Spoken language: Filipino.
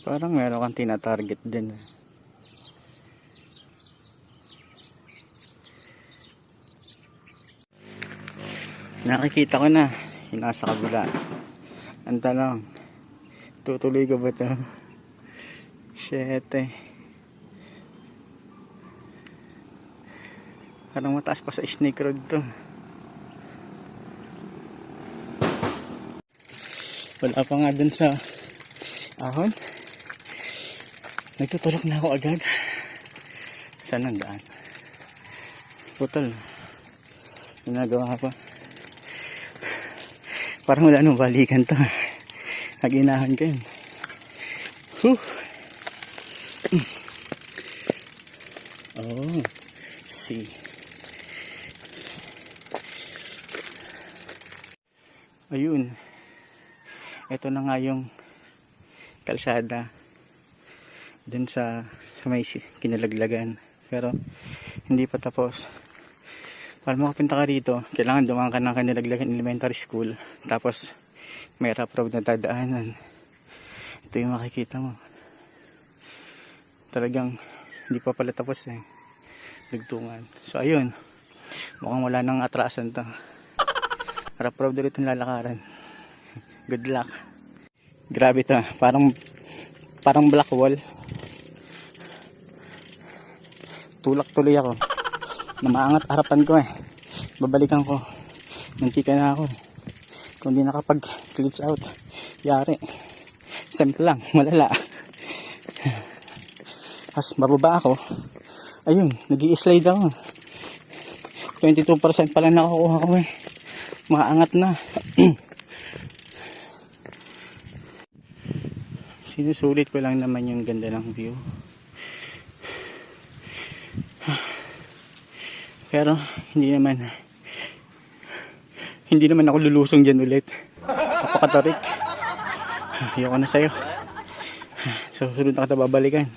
Parang meron kang tina-target din. Nakikita ko na yung nasa kabila. Ang tanong, tutuloy ko ba ito? Shit eh. Parang mataas pa sa Snake Road to. Wala pa nga dun sa ahon. Nagtutulog na ako agad. Saan ang daan? Putol. Ginagawa pa. Parang wala nang balikan to. Naginahan ko yun. Oh, see. Ayun. Ito na nga yung kalsada dun sa may kinalaglagan, pero hindi pa tapos. Para makapunta ka rito, kailangan dumaan ka ng Kinalaglagan Elementary School, tapos may rough road na dadaanan. Ito yung makikita mo. Talagang hindi pa pala tapos eh, dugtungan. So ayun, mukhang wala nang atrasan to. Rough road ulit yung lalakaran. Good luck. Grabe to, parang black wall. Tulak tuloy ako. Namaangat harapan ko eh. Babalikan ko. Nantika na ako. Kung di nakapag glitch out, yari. Simple lang, malala. As bababa ako, ayun, nag-i-slide ako. 22% pa lang nakukuha ko eh. Maangat na. Sinusulit ko lang naman yung ganda ng view. Pero hindi naman ako lulusong dyan ulit. Napakatarik. Ayoko na sa'yo. So susunod na kita babalikan.